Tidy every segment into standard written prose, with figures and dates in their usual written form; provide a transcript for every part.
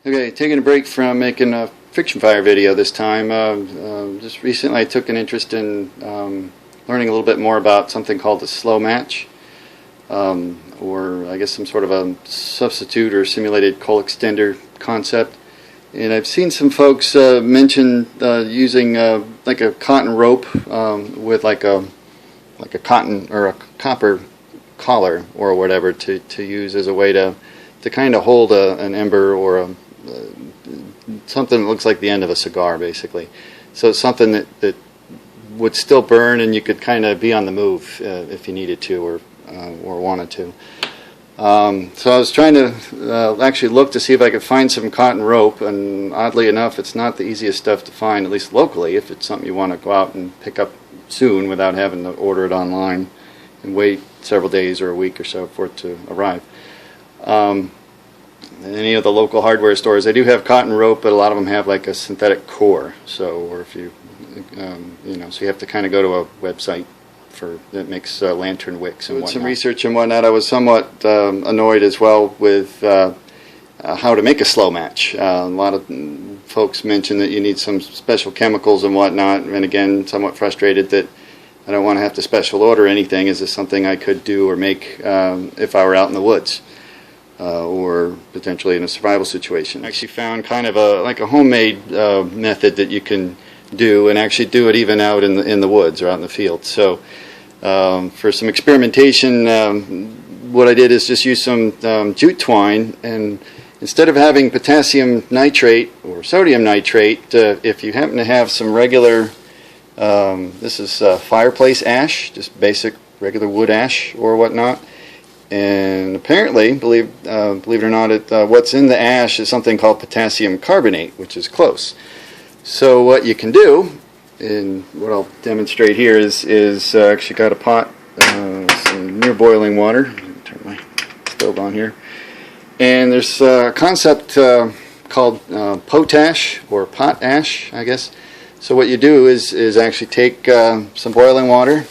Okay, taking a break from making a friction fire video this time. Just recently I took an interest in learning a little bit more about something called a slow match, or I guess some sort of a substitute or simulated coal extender concept. And I've seen some folks mention using like a cotton rope with like a cotton or a copper collar or whatever to use as a way to kind of hold an ember or something that looks like the end of a cigar, basically. So it's something that would still burn, and you could kind of be on the move if you needed to or wanted to. So I was trying to actually look to see if I could find some cotton rope, and oddly enough, it's not the easiest stuff to find, at least locally, if it's something you want to go out and pick up soon without having to order it online and wait several days or a week or so for it to arrive. Any of the local hardware stores, they do have cotton rope, but a lot of them have like a synthetic core. So, or if you, so you have to kind of go to a website that makes lantern wicks and whatnot. Some research and whatnot. I was somewhat annoyed as well with how to make a slow match. A lot of folks mention that you need some special chemicals and whatnot, and again, somewhat frustrated that I don't want to have to special order anything. Is this something I could do or make if I were out in the woods? Or potentially in a survival situation. I actually found kind of like a homemade method that you can do, and actually do it even out in the woods or out in the field. So for some experimentation, what I did is just use some jute twine, and instead of having potassium nitrate or sodium nitrate, if you happen to have some regular, this is fireplace ash, just basic regular wood ash or whatnot. And apparently, believe it or not, what's in the ash is something called potassium carbonate, which is close. So what you can do, and what I'll demonstrate here is actually got a pot, some near boiling water. Let me turn my stove on here. And there's a concept called potash or pot ash, I guess. So what you do is actually take some boiling water,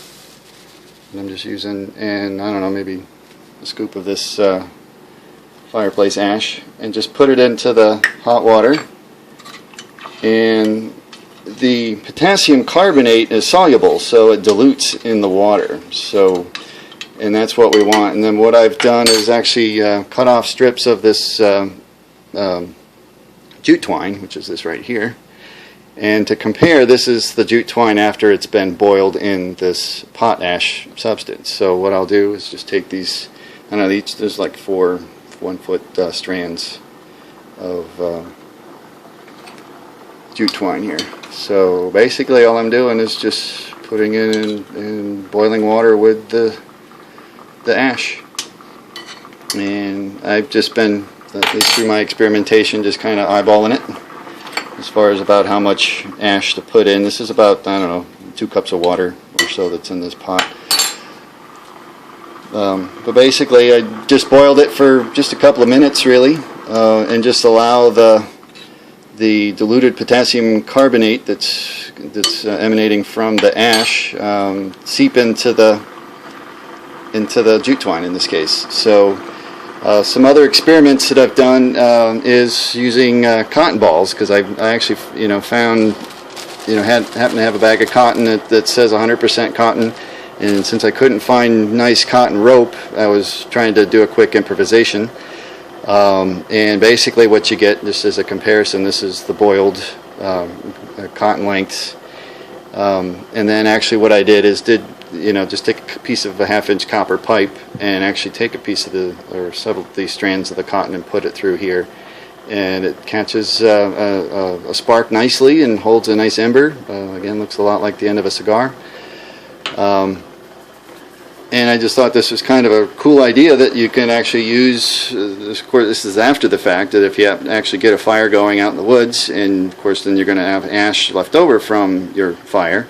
and I'm just using, and I don't know, maybe a scoop of this fireplace ash, and just put it into the hot water. And the potassium carbonate is soluble, so it dilutes in the water. So, and that's what we want. And then what I've done is actually cut off strips of this jute twine, which is this right here. And to compare, this is the jute twine after it's been boiled in this potash substance. So what I'll do is just take these, I don't know, each, there's like 4 1-foot strands of jute twine here. So basically all I'm doing is just putting it in boiling water with the ash. And I've just been, at least through my experimentation, just kind of eyeballing it as far as about how much ash to put in. This is about, I don't know, 2 cups of water or so that's in this pot. But basically I just boiled it for just a couple of minutes really, and just allow the diluted potassium carbonate that's emanating from the ash seep into the jute twine in this case. So some other experiments that I've done is using cotton balls, because I actually found happen to have a bag of cotton that says 100% cotton. And since I couldn't find nice cotton rope, I was trying to do a quick improvisation. And basically what you get, just as a comparison, this is the boiled cotton lengths. And then actually what I did is just take a piece of a 1/2-inch copper pipe and actually take a piece of several of these strands of the cotton and put it through here. And it catches a spark nicely and holds a nice ember. Again, looks a lot like the end of a cigar. And I just thought this was kind of a cool idea that you can actually use, of course this is after the fact, that if you actually get a fire going out in the woods, and of course then you're going to have ash left over from your fire,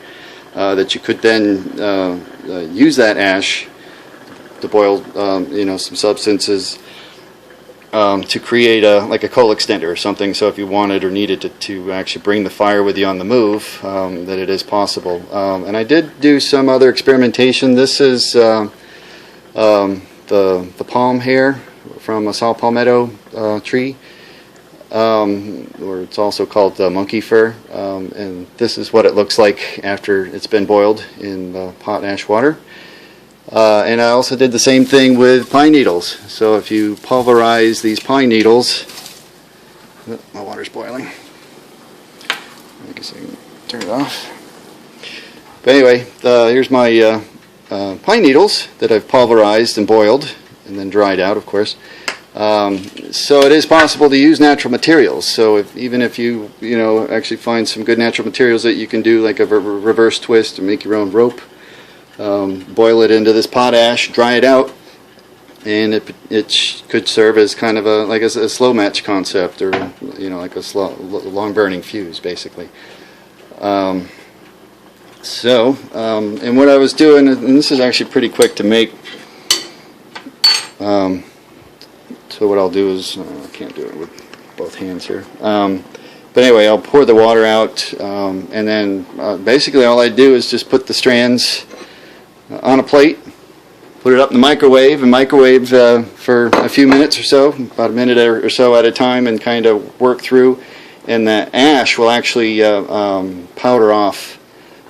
that you could then use that ash to boil some substances to create like a coal extender or something. So if you wanted or needed to actually bring the fire with you on the move, that it is possible. And I did do some other experimentation. This is the palm hair from a saw palmetto tree. or it's also called monkey fur, and this is what it looks like after it's been boiled in pot ash water. And I also did the same thing with pine needles. So if you pulverize these pine needles, oh, my water's boiling. I guess I can turn it off. But anyway, here's my pine needles that I've pulverized and boiled and then dried out, of course. So it is possible to use natural materials. So even if you actually find some good natural materials that you can do like a reverse twist and make your own rope, boil it into this potash, dry it out, and it could serve as kind of a slow match concept, or like a long burning fuse, basically. And what I was doing, and this is actually pretty quick to make. So what I'll do is, I can't do it with both hands here. But anyway, I'll pour the water out, and then basically all I do is just put the strands on a plate, put it up in the microwave, and microwave for a few minutes or so, about a minute or so at a time, and kind of work through. And the ash will actually powder off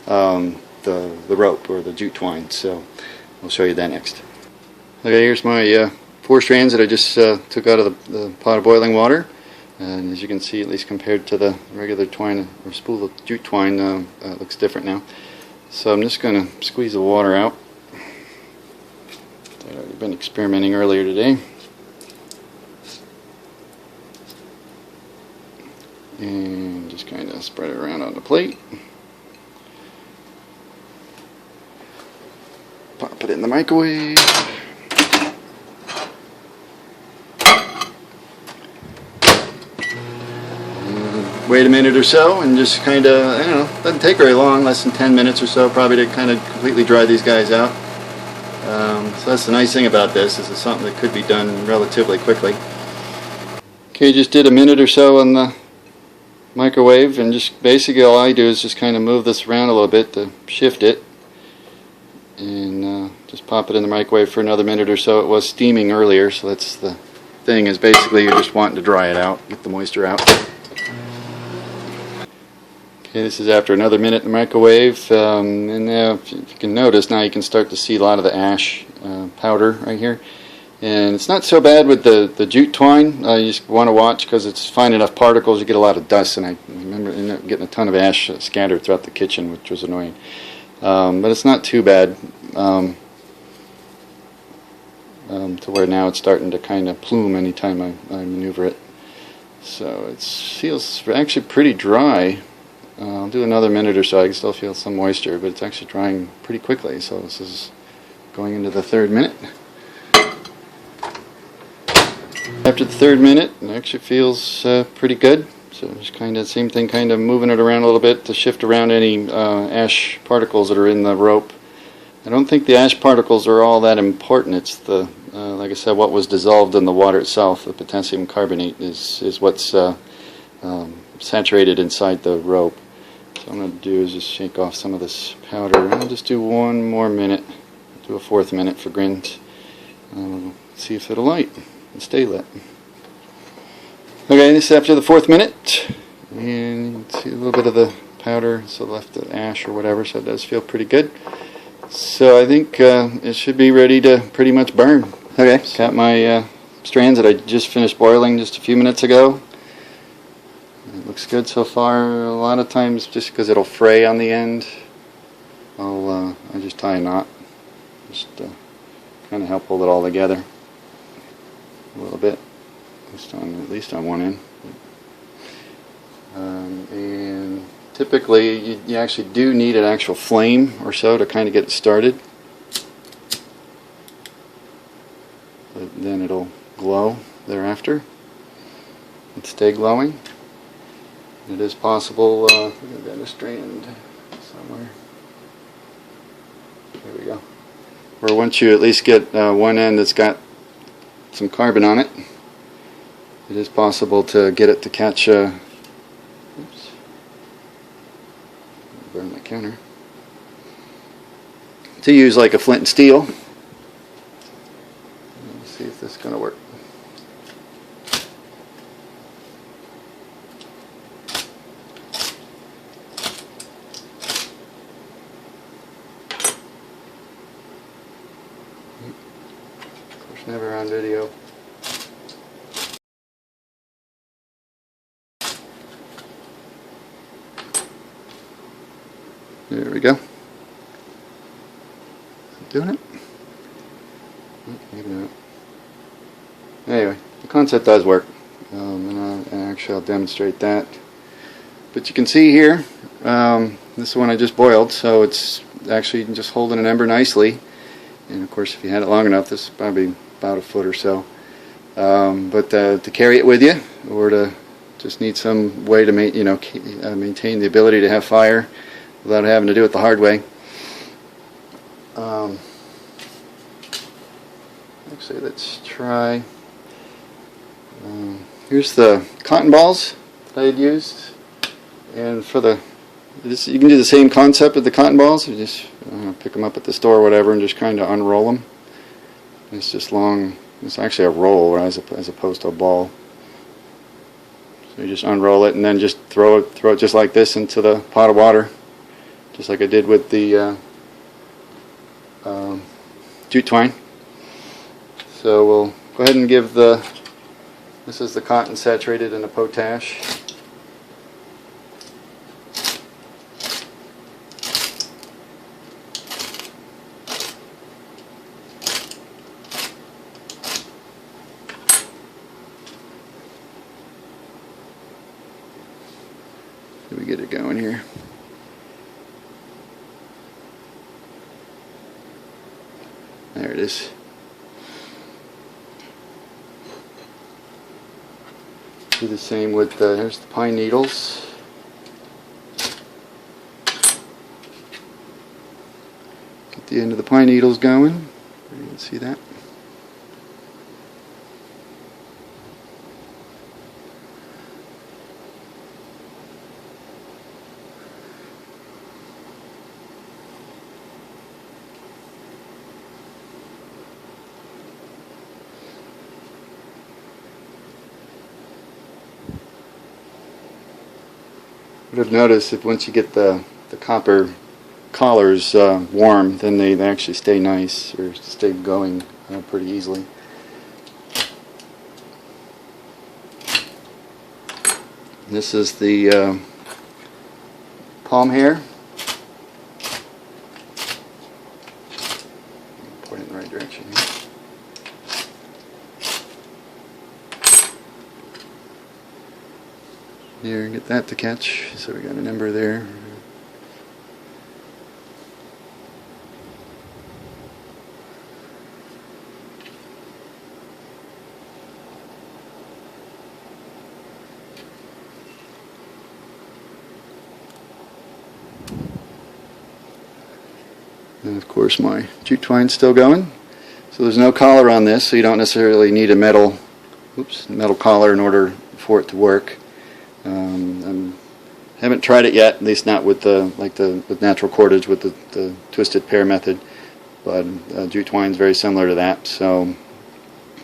the rope or the jute twine. So I'll show you that next. Okay, here's my 4 strands that I just took out of the pot of boiling water, and as you can see, at least compared to the regular twine or spool of jute twine, it looks different now. So I'm just going to squeeze the water out. I've already been experimenting earlier today, and just kind of spread it around on the plate. Pop it in the microwave. Wait a minute or so, and just kind of, doesn't take very long, less than 10 minutes or so, probably to kind of completely dry these guys out. So that's the nice thing about this, is it's something that could be done relatively quickly. Okay, just did a minute or so on the microwave, and just basically all I do is just kind of move this around a little bit to shift it, and just pop it in the microwave for another minute or so. It was steaming earlier, so that's the thing, is basically you're just wanting to dry it out, get the moisture out. Okay, this is after another minute in the microwave, and now if you can notice, now you can start to see a lot of the ash powder right here. And it's not so bad with the jute twine. You just want to watch, because it's fine enough particles, you get a lot of dust, and I remember getting a ton of ash scattered throughout the kitchen, which was annoying. But it's not too bad, to where now it's starting to kind of plume anytime I maneuver it. So it feels actually pretty dry. I'll do another minute or so. I can still feel some moisture, but it's actually drying pretty quickly. So this is going into the 3rd minute. After the 3rd minute, it actually feels pretty good. So just kind of same thing, kind of moving it around a little bit to shift around any ash particles that are in the rope. I don't think the ash particles are all that important. It's the, like I said, what was dissolved in the water itself. The potassium carbonate is what's saturated inside the rope. So what I'm going to do is just shake off some of this powder. I'll just do one more minute. Do a 4th minute for grins. See if it'll light and stay lit. Okay, this is after the 4th minute, and you can see a little bit of the powder, so left the ash or whatever, so it does feel pretty good. So I think it should be ready to pretty much burn. Okay, got my strands that I just finished boiling just a few minutes ago. It looks good so far. A lot of times, just because it'll fray on the end, I just tie a knot, just kind of help hold it all together a little bit, at least on one end. And typically, you actually do need an actual flame or so to kind of get it started. But then it'll glow thereafter and stay glowing. It is possible, I've got a strand somewhere, there we go, where once you at least get one end that's got some carbon on it, it is possible to get it to catch, oops, burn my counter, to use like a flint and steel. Let's see if this is going to work. never on video. There we go. Doing it? Maybe not. Anyway, the concept does work, and actually I'll demonstrate that. But you can see here, this is one I just boiled, so it's actually just holding an ember nicely. And of course, if you had it long enough, this is probably about a foot or so. But to carry it with you, or to just need some way to maintain the ability to have fire without having to do it the hard way. Actually, let's try. Here's the cotton balls that I had used, and for you can do the same concept with the cotton balls. You just pick them up at the store or whatever, and just kind of unroll them. It's just long. It's actually a roll as opposed to a ball. So you just unroll it and then just throw it just like this into the pot of water, just like I did with the jute twine. So we'll go ahead and give this is the cotton saturated in a potash. So we get it going here. There it is. Do the same with here's the pine needles. Get the end of the pine needles going. You can see that. What I've noticed, if once you get the copper collars warm, then they actually stay nice, or stay going pretty easily. This is the palm hair. Point it in the right direction here. Here, get that to catch. So we got a number there. And of course my jute twine's still going. So there's no collar on this, so you don't necessarily need a metal collar in order for it to work. I haven't tried it yet, at least not with with natural cordage with the twisted pair method, but jute twine is very similar to that. So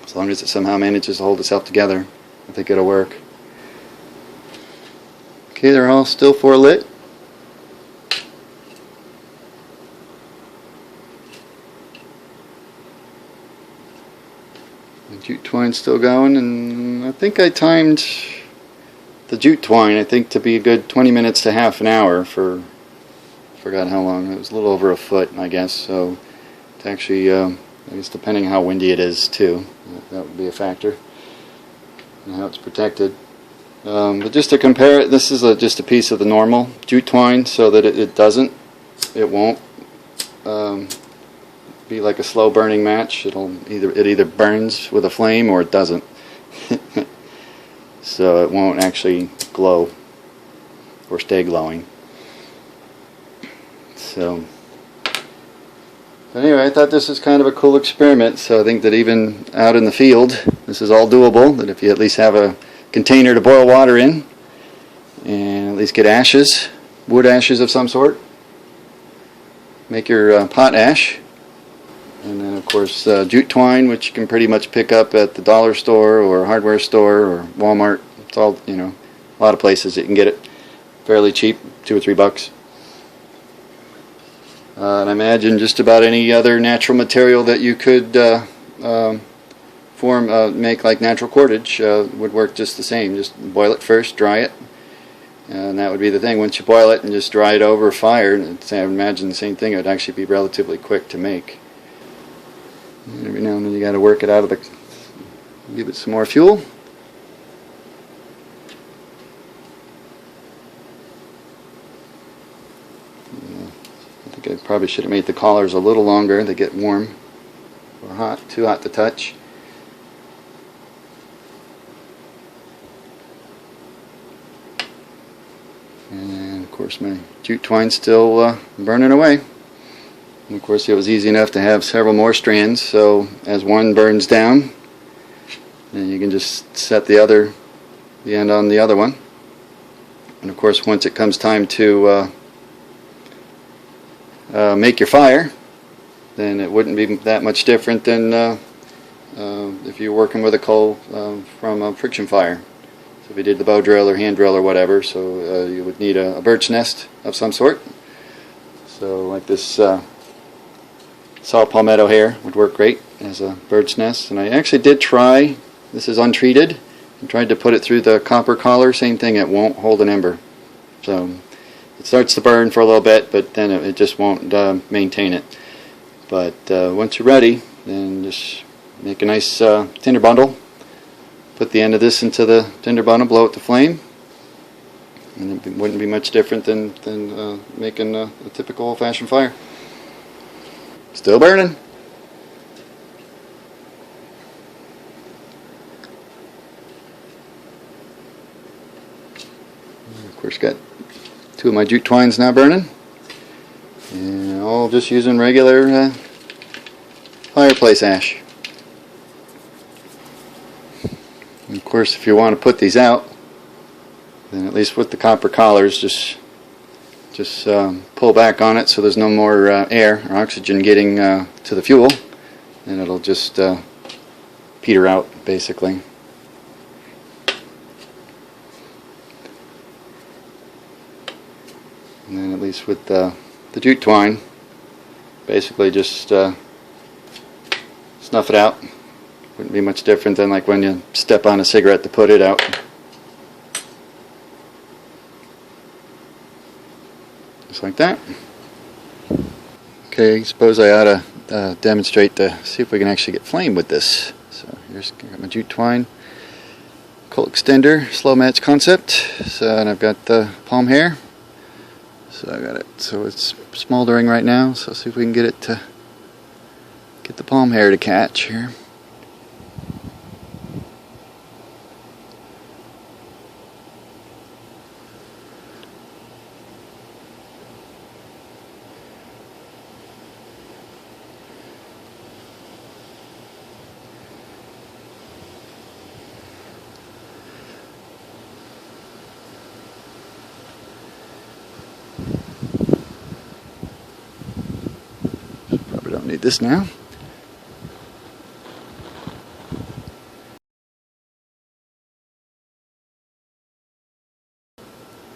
as long as it somehow manages to hold itself together, I think it'll work. Okay, they're all still 4 lit. The jute twine's still going, and I think I timed the jute twine, I think, to be a good 20 minutes to half an hour for, forgot how long, it was a little over a foot, I guess, so it's actually, I guess depending how windy it is too, that would be a factor, and how it's protected. But just to compare it, this is just a piece of the normal jute twine, so that it won't be like a slow burning match. It either burns with a flame or it doesn't. So it won't actually glow or stay glowing. So anyway, I thought this was kind of a cool experiment. So I think that even out in the field, this is all doable. That if you at least have a container to boil water in, and at least get ashes, wood ashes of some sort, make your pot ash. And then of course jute twine, which you can pretty much pick up at the dollar store or hardware store or Walmart. It's all, a lot of places you can get it fairly cheap, $2 or $3. And I imagine just about any other natural material that you could make like natural cordage would work just the same. Just boil it first, dry it, and that would be the thing. Once you boil it and just dry it over a fire, I imagine the same thing. It would actually be relatively quick to make. And every now and then you got to work it out of the. Give it some more fuel. I think I probably should have made the collars a little longer. They get warm or hot, too hot to touch. And of course my jute twine's still burning away. And of course it was easy enough to have several more strands, so as one burns down, then you can just set the end on the other one. And of course once it comes time to make your fire, then it wouldn't be that much different than if you're working with a coal from a friction fire. So if you did the bow drill or hand drill or whatever, so you would need a bird's nest of some sort. So like this saw palmetto hair would work great as a bird's nest. And I actually did try, this is untreated, and tried to put it through the copper collar. Same thing, it won't hold an ember. So it starts to burn for a little bit, but then it just won't maintain it. But once you're ready, then just make a nice tinder bundle. Put the end of this into the tinder bundle, blow it to flame, and it wouldn't be much different than making a typical old-fashioned fire. Still burning. Of course, got two of my jute twines now burning, and all just using regular fireplace ash. And of course, if you want to put these out, then at least with the copper collars, just pull back on it so there's no more air or oxygen getting to the fuel, and it'll just peter out basically. And then at least with the jute twine, basically just snuff it out. Wouldn't be much different than like when you step on a cigarette to put it out. Just like that. Okay, suppose I ought to demonstrate to see if we can actually get flame with this. So here's got my jute twine, coal extender, slow match concept. So, and I've got the palm hair. So I got it. So it's smoldering right now. So see if we can get it to get the palm hair to catch here. Probably don't need this now.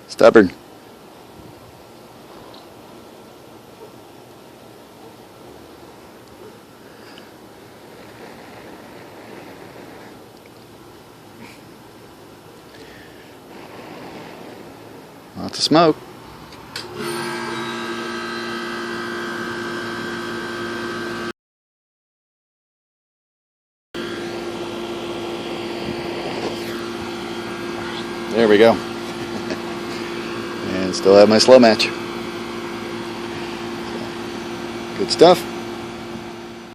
Stubborn. Lots of smoke. There we go. And still have my slow match. Good stuff.